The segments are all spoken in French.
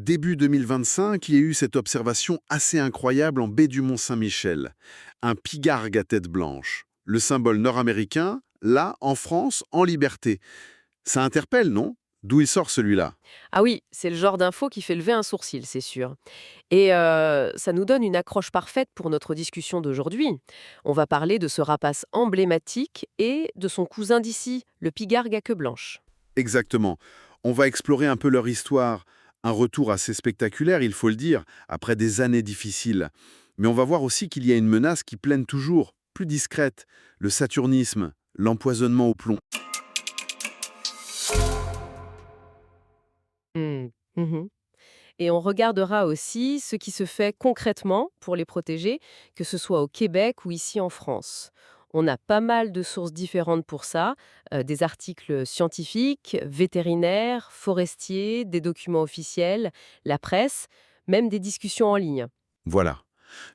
début 2025, il y a eu cette observation assez incroyable en baie du Mont-Saint-Michel. Un pigargue à tête blanche. Le symbole nord-américain, là, en France, en liberté. Ça interpelle, non? D'où il sort celui-là? Ah oui, c'est le genre d'info qui fait lever un sourcil, c'est sûr. Et ça nous donne une accroche parfaite pour notre discussion d'aujourd'hui. On va parler de ce rapace emblématique et de son cousin d'ici, le pigargue à queue blanche. Exactement. On va explorer un peu leur histoire. Un retour assez spectaculaire, il faut le dire, après des années difficiles. Mais on va voir aussi qu'il y a une menace qui plane toujours, plus discrète, le saturnisme, l'empoisonnement au plomb. Hmm. Mhm. Et on regardera aussi ce qui se fait concrètement pour les protéger, que ce soit au Québec ou ici en France. On a pas mal de sources différentes pour ça, des articles scientifiques, vétérinaires, forestiers, des documents officiels, la presse, même des discussions en ligne. Voilà.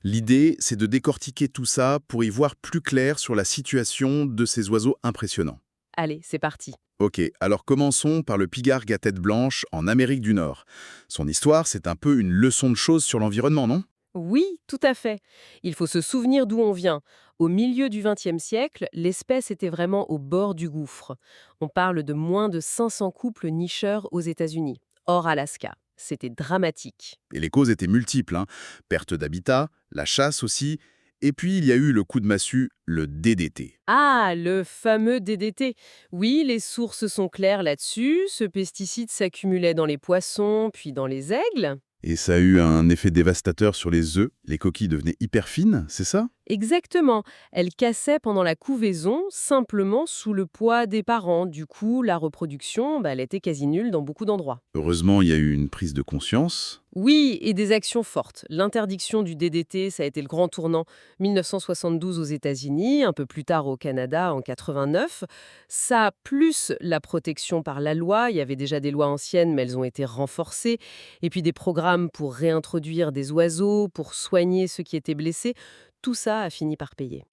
L'idée, c'est de décortiquer tout ça pour y voir plus clair sur la situation de ces oiseaux impressionnants. Allez, c'est parti. Ok, alors commençons par le pigargue à tête blanche en Amérique du Nord. Son histoire, c'est un peu une leçon de choses sur l'environnement, non? Oui, tout à fait. Il faut se souvenir d'où on vient. Au milieu du XXe siècle, l'espèce était vraiment au bord du gouffre. On parle de moins de 500 couples nicheurs aux États-Unis, hors Alaska. C'était dramatique. Et les causes étaient multiples, hein. Perte d'habitat, la chasse aussi, et puis il y a eu le coup de massue, le DDT. Ah, le fameux DDT. Oui, les sources sont claires là-dessus. Ce pesticide s'accumulait dans les poissons, puis dans les aigles. Et ça a eu un effet dévastateur sur les œufs, les coquilles devenaient hyper fines, c'est ça? Exactement. Elle cassait pendant la couvaison, simplement sous le poids des parents. Du coup, la reproduction, elle était quasi nulle dans beaucoup d'endroits. Heureusement, il y a eu une prise de conscience. Oui, et des actions fortes. L'interdiction du DDT, ça a été le grand tournant 1972 aux États-Unis, un peu plus tard au Canada en 89. Ça, plus la protection par la loi, il y avait déjà des lois anciennes, mais elles ont été renforcées. Et puis des programmes pour réintroduire des oiseaux, pour soigner ceux qui étaient blessés. Tout ça a fini par payer.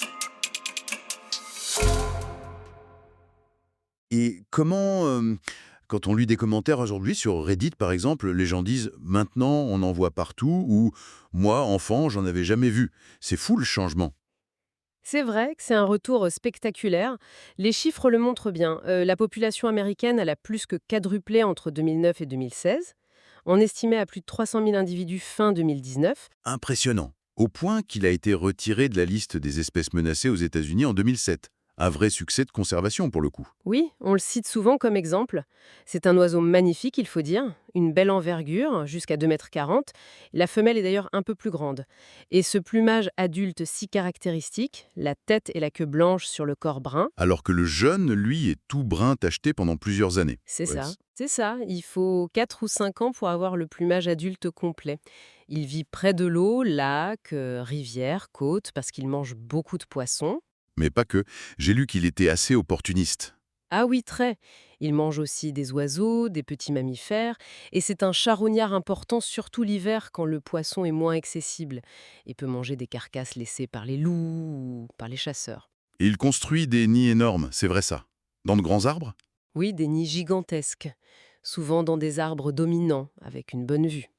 Et comment, quand on lit des commentaires aujourd'hui sur Reddit, par exemple, les gens disent «Maintenant, on en voit partout» ou «Moi, enfant, j'en avais jamais vu». C'est fou le changement. C'est vrai que c'est un retour spectaculaire. Les chiffres le montrent bien. La population américaine, elle a plus que quadruplé entre 2009 et 2016. On estimait à plus de 300 000 individus fin 2019. Impressionnant. Au point qu'il a été retiré de la liste des espèces menacées aux États-Unis en 2007. Un vrai succès de conservation pour le coup. Oui, on le cite souvent comme exemple. C'est un oiseau magnifique, il faut dire, une belle envergure, jusqu'à 2,40 m. La femelle est d'ailleurs un peu plus grande. Et ce plumage adulte si caractéristique, la tête et la queue blanche sur le corps brun, Alors que le jeune, lui, est tout brun tacheté pendant plusieurs années. c'est Ouais, ça. C'est ça, il faut 4 ou 5 ans pour avoir le plumage adulte complet. Il vit près de l'eau, lacs, rivières, côtes, parce qu'il mange beaucoup de poissons. mais pas que. J'ai lu qu'il était assez opportuniste. Ah oui, très. Il mange aussi des oiseaux, des petits mammifères, et c'est un charognard important, surtout l'hiver quand le poisson est moins accessible, et peut manger des carcasses laissées par les loups ou par les chasseurs. Et il construit des nids énormes, c'est vrai ça. Dans de grands arbres? Oui, des nids gigantesques, souvent dans des arbres dominants, avec une bonne vue.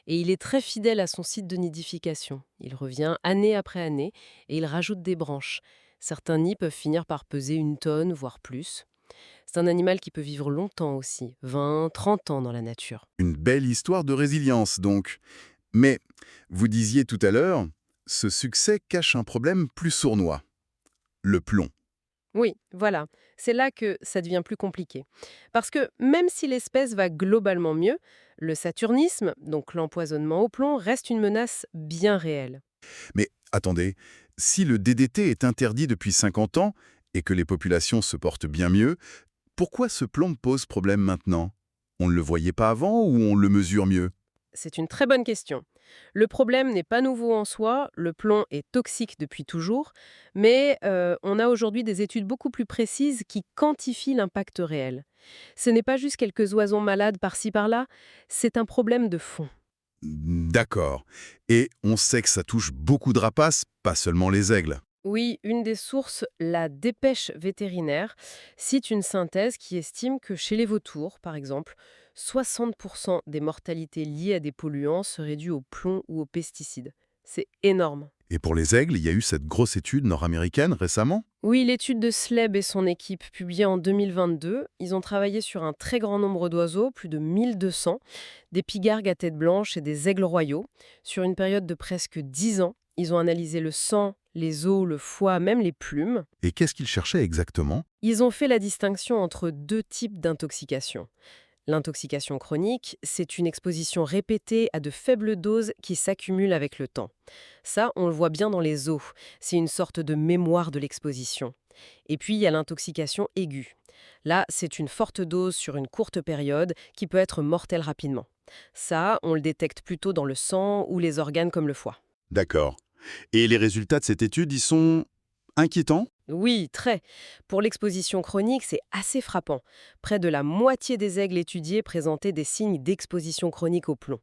Et il est très fidèle à son site de nidification. Il revient année après année, et il rajoute des branches. Certains nids peuvent finir par peser 1 tonne, voire plus. C'est un animal qui peut vivre longtemps aussi, 20, 30 ans dans la nature. Une belle histoire de résilience, donc. Mais, vous disiez tout à l'heure, ce succès cache un problème plus sournois. Le plomb. Oui, voilà, c'est là que ça devient plus compliqué. Parce que même si l'espèce va globalement mieux, le saturnisme, donc l'empoisonnement au plomb, reste une menace bien réelle. Mais attendez, si le DDT est interdit depuis 50 ans et que les populations se portent bien mieux, pourquoi ce plomb pose problème maintenant? On ne le voyait pas avant ou on le mesure mieux? C'est une très bonne question. Le problème n'est pas nouveau en soi, le plomb est toxique depuis toujours, mais on a aujourd'hui des études beaucoup plus précises qui quantifient l'impact réel. Ce n'est pas juste quelques oiseaux malades par-ci par-là, c'est un problème de fond. D'accord. Et on sait que ça touche beaucoup de rapaces, pas seulement les aigles. Oui, une des sources, la dépêche vétérinaire, cite une synthèse qui estime que chez les vautours, par exemple, 60% des mortalités liées à des polluants seraient dues au plomb ou aux pesticides. C'est énorme. Et pour les aigles, il y a eu cette grosse étude nord-américaine récemment? Oui, l'étude de Sleb et son équipe, publiée en 2022, ils ont travaillé sur un très grand nombre d'oiseaux, plus de 1200, des pigargues à tête blanche et des aigles royaux. Sur une période de presque 10 ans, ils ont analysé le sang, les os, le foie, même les plumes. Et qu'est-ce qu'ils cherchaient exactement? Ils ont fait la distinction entre deux types d'intoxication. L'intoxication chronique, c'est une exposition répétée à de faibles doses qui s'accumulent avec le temps. Ça, on le voit bien dans les os. C'est une sorte de mémoire de l'exposition. Et puis, il y a l'intoxication aiguë. Là, c'est une forte dose sur une courte période qui peut être mortelle rapidement. Ça, on le détecte plutôt dans le sang ou les organes comme le foie. D'accord. Et les résultats de cette étude, ils sont inquiétants? Oui, très. Pour l'exposition chronique, c'est assez frappant. Près de la moitié des aigles étudiés présentaient des signes d'exposition chronique au plomb.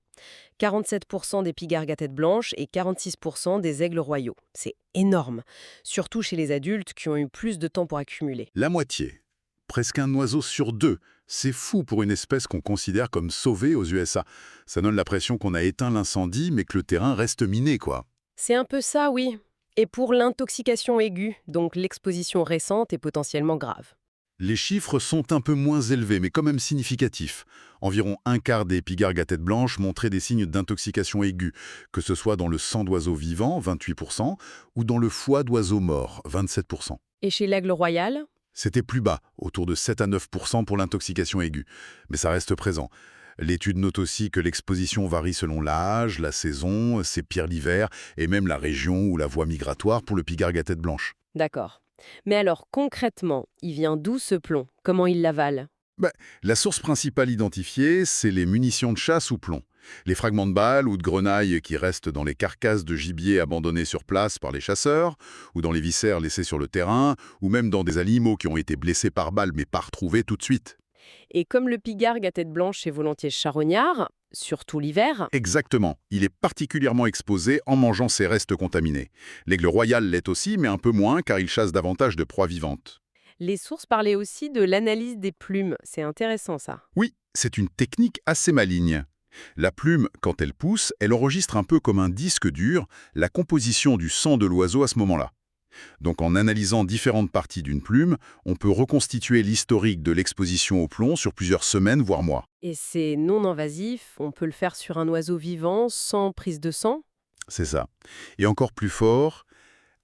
47% des pigargues à tête blanche et 46% des aigles royaux. C'est énorme, surtout chez les adultes qui ont eu plus de temps pour accumuler. La moitié. Presque un oiseau sur deux. C'est fou pour une espèce qu'on considère comme sauvée aux USA. Ça donne l'impression qu'on a éteint l'incendie, mais que le terrain reste miné, quoi. C'est un peu ça, oui. Et pour l'intoxication aiguë, donc l'exposition récente est potentiellement grave. Les chiffres sont un peu moins élevés, mais quand même significatifs. Environ un quart des pigargues à tête blanche montraient des signes d'intoxication aiguë, que ce soit dans le sang d'oiseaux vivants, 28%, ou dans le foie d'oiseaux morts, 27%. Et chez l'aigle royal? C'était plus bas, autour de 7 à 9% pour l'intoxication aiguë, mais ça reste présent. L'étude note aussi que l'exposition varie selon l'âge, la saison, c'est pire l'hiver, et même la région ou la voie migratoire pour le pigargue à tête blanche. D'accord. Mais alors, concrètement, il vient d'où ce plomb? Comment il l'avale? La source principale identifiée, c'est les munitions de chasse ou plomb. Les fragments de balles ou de grenailles qui restent dans les carcasses de gibier abandonnées sur place par les chasseurs, ou dans les viscères laissés sur le terrain, ou même dans des animaux qui ont été blessés par balle mais pas retrouvés tout de suite. Et comme le pigargue à tête blanche est volontiers charognard, surtout l'hiver, Exactement. Il est particulièrement exposé en mangeant ses restes contaminés. L'aigle royal l'est aussi, mais un peu moins car il chasse davantage de proies vivantes. les sources parlaient aussi de l'analyse des plumes. C'est intéressant ça. Oui, c'est une technique assez maligne. La plume, quand elle pousse, elle enregistre un peu comme un disque dur la composition du sang de l'oiseau à ce moment-là. Donc en analysant différentes parties d'une plume, on peut reconstituer l'historique de l'exposition au plomb sur plusieurs semaines, voire mois. Et c'est non invasif, on peut le faire sur un oiseau vivant sans prise de sang? C'est ça. Et encore plus fort,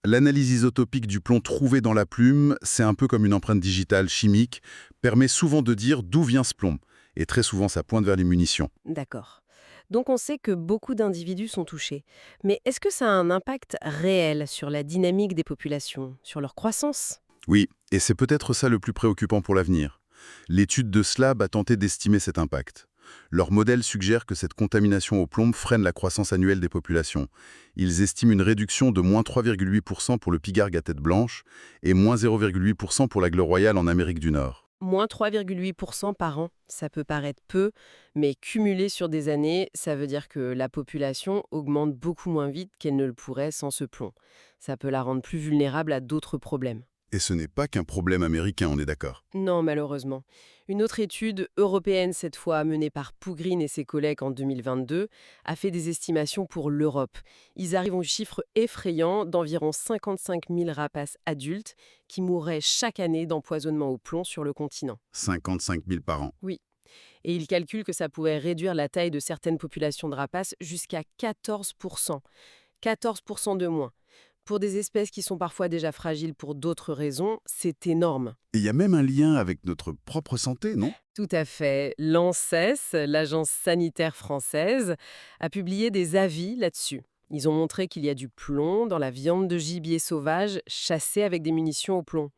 l'analyse isotopique du plomb trouvé dans la plume, c'est un peu comme une empreinte digitale chimique, permet souvent de dire d'où vient ce plomb. Et très souvent, ça pointe vers les munitions. D'accord. Donc on sait que beaucoup d'individus sont touchés. Mais est-ce que ça a un impact réel sur la dynamique des populations, sur leur croissance? Oui, et c'est peut-être ça le plus préoccupant pour l'avenir. L'étude de SLAB a tenté d'estimer cet impact. Leur modèle suggère que cette contamination au plomb freine la croissance annuelle des populations. Ils estiment une réduction de moins 3,8% pour le pigargue à tête blanche et moins 0,8% pour l'aigle royal en Amérique du Nord. Moins 3,8% par an, ça peut paraître peu, mais cumulé sur des années, ça veut dire que la population augmente beaucoup moins vite qu'elle ne le pourrait sans ce plomb. Ça peut la rendre plus vulnérable à d'autres problèmes. Et ce n'est pas qu'un problème américain, on est d'accord. Non, malheureusement. Une autre étude, européenne cette fois, menée par Pougrine et ses collègues en 2022, a fait des estimations pour l'Europe. Ils arrivent au chiffre effrayant d'environ 55 000 rapaces adultes qui mourraient chaque année d'empoisonnement au plomb sur le continent. 55 000 par an. Oui. Et ils calculent que ça pourrait réduire la taille de certaines populations de rapaces jusqu'à 14%. 14% de moins. Pour des espèces qui sont parfois déjà fragiles pour d'autres raisons, c'est énorme. Et il y a même un lien avec notre propre santé, non? Tout à fait. L'ANSES, l'Agence sanitaire française, a publié des avis là-dessus. Ils ont montré qu'il y a du plomb dans la viande de gibier sauvage chassée avec des munitions au plomb.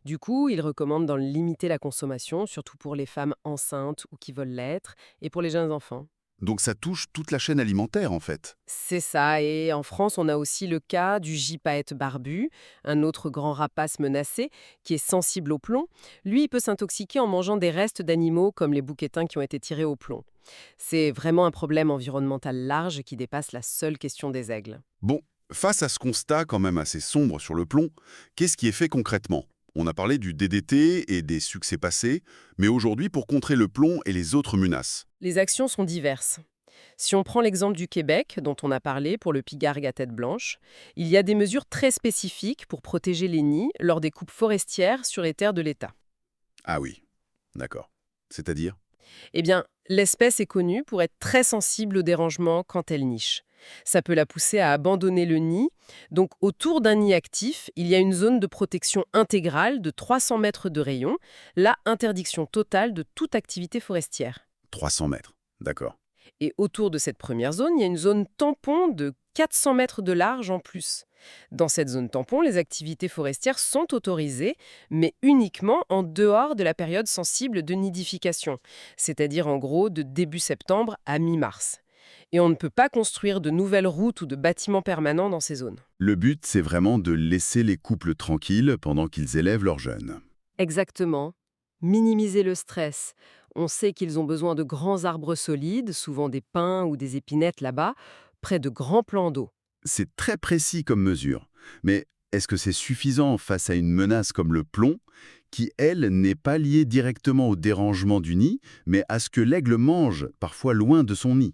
Du coup, ils recommandent d'en limiter la consommation, surtout pour les femmes enceintes ou qui veulent l'être, et pour les jeunes enfants. Donc ça touche toute la chaîne alimentaire, en fait. C'est ça, et en France, on a aussi le cas du gypaète barbu, un autre grand rapace menacé, qui est sensible au plomb. Lui, il peut s'intoxiquer en mangeant des restes d'animaux comme les bouquetins qui ont été tirés au plomb. C'est vraiment un problème environnemental large qui dépasse la seule question des aigles. Bon, face à ce constat quand même assez sombre sur le plomb, qu'est-ce qui est fait concrètement? On a parlé du DDT et des succès passés, mais aujourd'hui pour contrer le plomb et les autres menaces. Les actions sont diverses. Si on prend l'exemple du Québec, dont on a parlé pour le pigargue à tête blanche, il y a des mesures très spécifiques pour protéger les nids lors des coupes forestières sur les terres de l'État. Ah oui, d'accord. C'est-à-dire? Eh bien, l'espèce est connue pour être très sensible aux dérangements quand elle niche. Ça peut la pousser à abandonner le nid. Donc, autour d'un nid actif, il y a une zone de protection intégrale de 300 mètres de rayon, la interdiction totale de toute activité forestière. 300 mètres, d'accord. Et autour de cette première zone, il y a une zone tampon de 400 mètres de large en plus. Dans cette zone tampon, les activités forestières sont autorisées, mais uniquement en dehors de la période sensible de nidification, c'est-à-dire en gros de début septembre à mi-mars. Et on ne peut pas construire de nouvelles routes ou de bâtiments permanents dans ces zones. Le but, c'est vraiment de laisser les couples tranquilles pendant qu'ils élèvent leurs jeunes. Exactement. Minimiser le stress. On sait qu'ils ont besoin de grands arbres solides, souvent des pins ou des épinettes là-bas, près de grands plans d'eau. C'est très précis comme mesure. Mais est-ce que c'est suffisant face à une menace comme le plomb, qui, elle, n'est pas liée directement au dérangement du nid, mais à ce que l'aigle mange, parfois loin de son nid?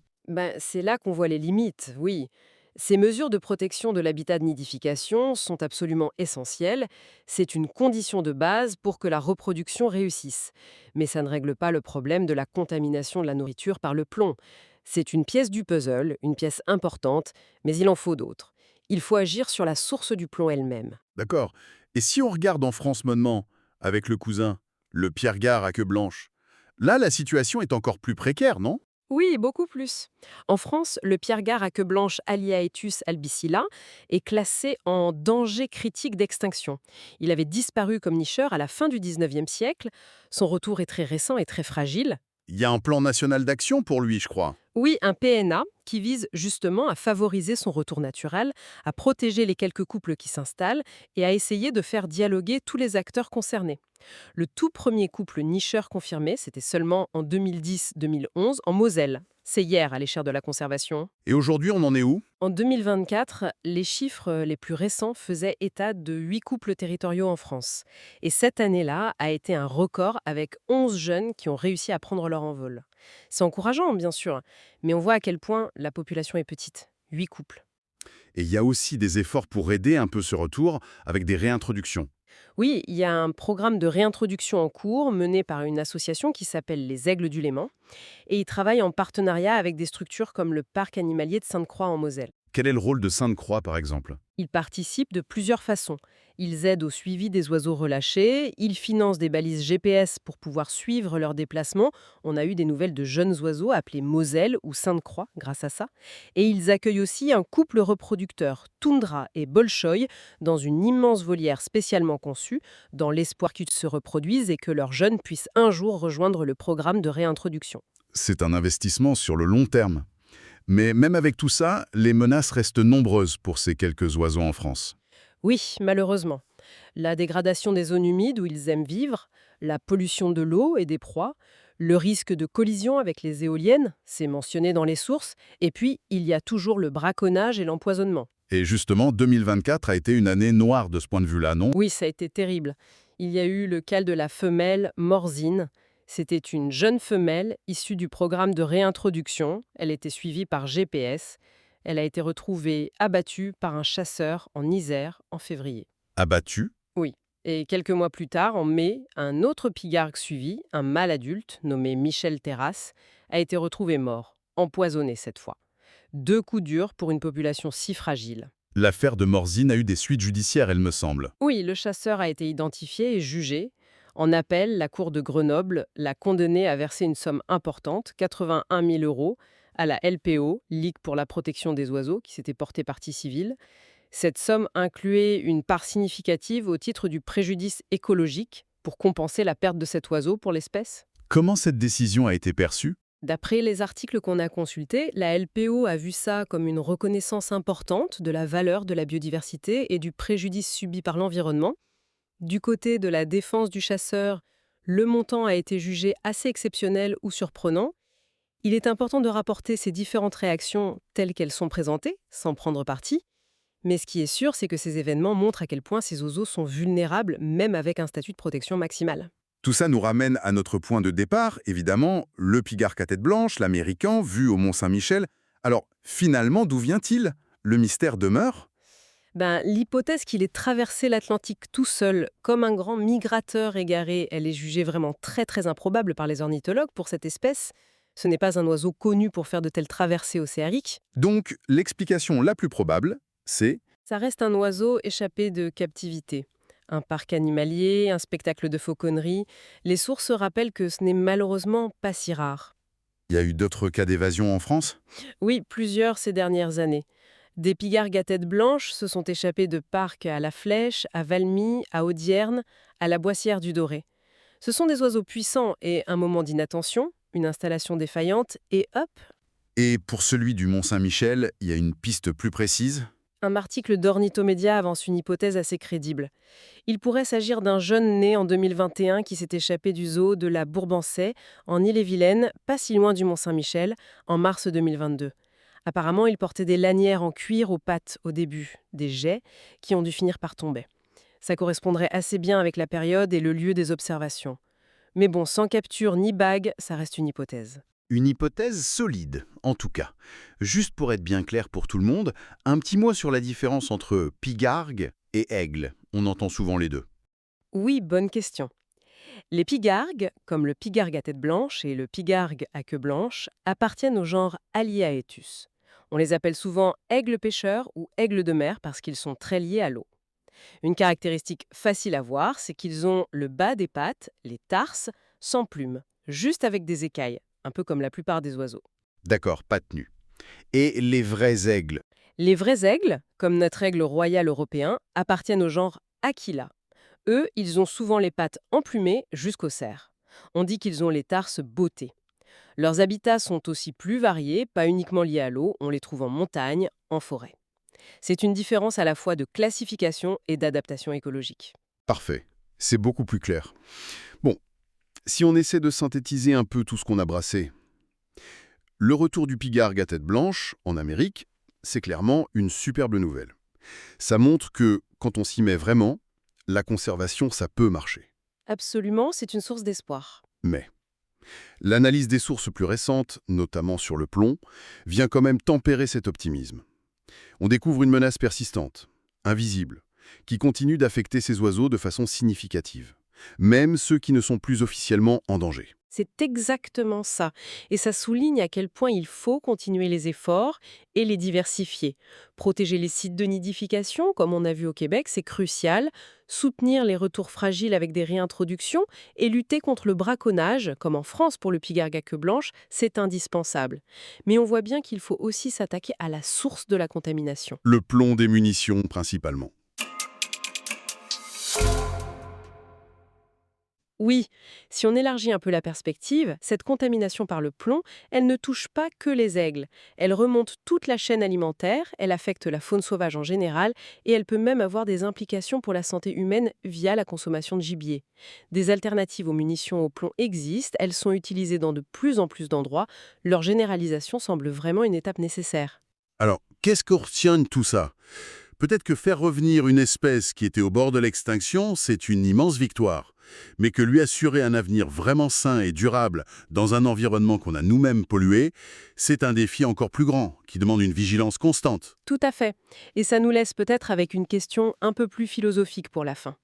C'est là qu'on voit les limites, oui. Ces mesures de protection de l'habitat de nidification sont absolument essentielles. C'est une condition de base pour que la reproduction réussisse. Mais ça ne règle pas le problème de la contamination de la nourriture par le plomb. C'est une pièce du puzzle, une pièce importante, mais il en faut d'autres. Il faut agir sur la source du plomb elle-même. D'accord. Et si on regarde en France maintenant, avec le cousin, le pierre-gare à queue blanche, là, la situation est encore plus précaire, non? Oui, beaucoup plus. En France, le pierre-gare à queue blanche Aliaetus albicilla est classé en danger critique d'extinction. Il avait disparu comme nicheur à la fin du 19e siècle. Son retour est très récent et très fragile. Il y a un plan national d'action pour lui, je crois. Oui, un PNA qui vise justement à favoriser son retour naturel, à protéger les quelques couples qui s'installent et à essayer de faire dialoguer tous les acteurs concernés. Le tout premier couple nicheur confirmé, c'était seulement en 2010-2011 en Moselle. C'est hier à l'échelle de la conservation. Et aujourd'hui, on en est où? En 2024, les chiffres les plus récents faisaient état de 8 couples territoriaux en France. Et cette année-là a été un record avec 11 jeunes qui ont réussi à prendre leur envol. C'est encourageant, bien sûr, mais on voit à quel point la population est petite. 8 couples. Et il y a aussi des efforts pour aider un peu ce retour avec des réintroductions. Oui, il y a un programme de réintroduction en cours mené par une association qui s'appelle les Aigles du Léman. Et ils travaillent en partenariat avec des structures comme le parc animalier de Sainte-Croix en Moselle. Quel est le rôle de Sainte-Croix, par exemple? Ils participent de plusieurs façons. Ils aident au suivi des oiseaux relâchés, ils financent des balises GPS pour pouvoir suivre leurs déplacements. On a eu des nouvelles de jeunes oiseaux appelés Moselle ou Sainte-Croix grâce à ça. Et ils accueillent aussi un couple reproducteur, Toundra et Bolchoï, dans une immense volière spécialement conçue, dans l'espoir qu'ils se reproduisent et que leurs jeunes puissent un jour rejoindre le programme de réintroduction. C'est un investissement sur le long terme. Mais même avec tout ça, les menaces restent nombreuses pour ces quelques oiseaux en France. Oui, malheureusement. La dégradation des zones humides où ils aiment vivre, la pollution de l'eau et des proies, le risque de collision avec les éoliennes, c'est mentionné dans les sources, et puis il y a toujours le braconnage et l'empoisonnement. Et justement, 2024 a été une année noire de ce point de vue-là, non? Oui, ça a été terrible. Il y a eu le cas de la femelle Morzine. C'était une jeune femelle issue du programme de réintroduction. Elle était suivie par GPS. Elle a été retrouvée abattue par un chasseur en Isère en février. Abattu? Oui. Et quelques mois plus tard, en mai, un autre pigargue suivi, un mâle adulte nommé Michel Terrasse, a été retrouvé mort, empoisonné cette fois. 2 coups durs pour une population si fragile. L'affaire de Morzine a eu des suites judiciaires, elle me semble. Oui, le chasseur a été identifié et jugé. En appel, la Cour de Grenoble l'a condamné à verser une somme importante, 81 000 euros, à la LPO, Ligue pour la protection des oiseaux, qui s'était portée partie civile. Cette somme incluait une part significative au titre du préjudice écologique pour compenser la perte de cet oiseau pour l'espèce. Comment cette décision a été perçue? D'après les articles qu'on a consultés, la LPO a vu ça comme une reconnaissance importante de la valeur de la biodiversité et du préjudice subi par l'environnement. Du côté de la défense du chasseur, le montant a été jugé assez exceptionnel ou surprenant. Il est important de rapporter ces différentes réactions telles qu'elles sont présentées, sans prendre parti. Mais ce qui est sûr, c'est que ces événements montrent à quel point ces oiseaux sont vulnérables, même avec un statut de protection maximale. Tout ça nous ramène à notre point de départ, évidemment, le pigargue à tête blanche, l'américain, vu au Mont-Saint-Michel. Alors, finalement, d'où vient-il? Le mystère demeure? L'hypothèse qu'il ait traversé l'Atlantique tout seul, comme un grand migrateur égaré, elle est jugée vraiment très très improbable par les ornithologues pour cette espèce. Ce n'est pas un oiseau connu pour faire de telles traversées océaniques. Donc, l'explication la plus probable, c'est... Ça reste un oiseau échappé de captivité. Un parc animalier, un spectacle de fauconnerie. Les sources rappellent que ce n'est malheureusement pas si rare. Il y a eu d'autres cas d'évasion en France? Oui, plusieurs ces dernières années. Des pigargues à tête blanche se sont échappés de parcs à La Flèche, à Valmy, à Audierne, à la Boissière du Doré. Ce sont des oiseaux puissants et un moment d'inattention, une installation défaillante et hop, Et pour celui du Mont-Saint-Michel, il y a une piste plus précise? un article d'Ornithomédia avance une hypothèse assez crédible. Il pourrait s'agir d'un jeune né en 2021 qui s'est échappé du zoo de la Bourbansais, en Ille-et-Vilaine, pas si loin du Mont-Saint-Michel, en mars 2022. Apparemment, il portait des lanières en cuir aux pattes au début, des jets, qui ont dû finir par tomber. Ça correspondrait assez bien avec la période et le lieu des observations. Mais bon, sans capture ni bague, ça reste une hypothèse. Une hypothèse solide, en tout cas. Juste pour être bien clair pour tout le monde, un petit mot sur la différence entre pigargue et aigle. On entend souvent les deux. Oui, bonne question. Les pigargues, comme le pigargue à tête blanche et le pigargue à queue blanche, appartiennent au genre Alliaetus. On les appelle souvent aigles pêcheurs ou aigles de mer parce qu'ils sont très liés à l'eau. Une caractéristique facile à voir, c'est qu'ils ont le bas des pattes, les tarses, sans plumes, juste avec des écailles, un peu comme la plupart des oiseaux. D'accord, pas tenu. Et les vrais aigles? Les vrais aigles, comme notre aigle royal européen, appartiennent au genre Aquila. Eux, ils ont souvent les pattes emplumées jusqu'au cerf. On dit qu'ils ont les tarses bottées. Leurs habitats sont aussi plus variés, pas uniquement liés à l'eau, on les trouve en montagne, en forêt. C'est une différence à la fois de classification et d'adaptation écologique. Parfait. C'est beaucoup plus clair. Bon, si on essaie de synthétiser un peu tout ce qu'on a brassé, le retour du pigargue à tête blanche, en Amérique, c'est clairement une superbe nouvelle. Ça montre que, quand on s'y met vraiment, la conservation, ça peut marcher. Absolument, c'est une source d'espoir. Mais l'analyse des sources plus récentes, notamment sur le plomb, vient quand même tempérer cet optimisme. On découvre une menace persistante, invisible, qui continue d'affecter ces oiseaux de façon significative, même ceux qui ne sont plus officiellement en danger. C'est exactement ça. Et ça souligne à quel point il faut continuer les efforts et les diversifier. Protéger les sites de nidification, comme on a vu au Québec, c'est crucial. Soutenir les retours fragiles avec des réintroductions et lutter contre le braconnage, comme en France pour le pigargue à queue blanche, c'est indispensable. Mais on voit bien qu'il faut aussi s'attaquer à la source de la contamination. Le plomb des munitions, principalement. Oui, si on élargit un peu la perspective, cette contamination par le plomb, elle ne touche pas que les aigles. Elle remonte toute la chaîne alimentaire, elle affecte la faune sauvage en général, et elle peut même avoir des implications pour la santé humaine via la consommation de gibier. Des alternatives aux munitions au plomb existent, elles sont utilisées dans de plus en plus d'endroits. Leur généralisation semble vraiment une étape nécessaire. Alors, qu'est-ce qu'on retient de tout ça? Peut-être que faire revenir une espèce qui était au bord de l'extinction, c'est une immense victoire. Mais que lui assurer un avenir vraiment sain et durable dans un environnement qu'on a nous-mêmes pollué, c'est un défi encore plus grand, qui demande une vigilance constante. Tout à fait. Et ça nous laisse peut-être avec une question un peu plus philosophique pour la fin.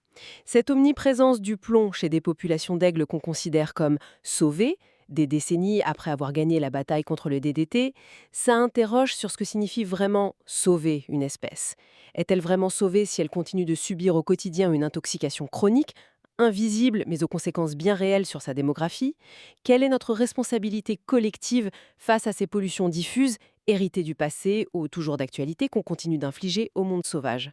Cette omniprésence du plomb chez des populations d'aigles qu'on considère comme sauvées, des décennies après avoir gagné la bataille contre le DDT, ça interroge sur ce que signifie vraiment sauver une espèce. Est-elle vraiment sauvée si elle continue de subir au quotidien une intoxication chronique, invisible mais aux conséquences bien réelles sur sa démographie? Quelle est notre responsabilité collective face à ces pollutions diffuses, héritées du passé ou toujours d'actualité qu'on continue d'infliger au monde sauvage?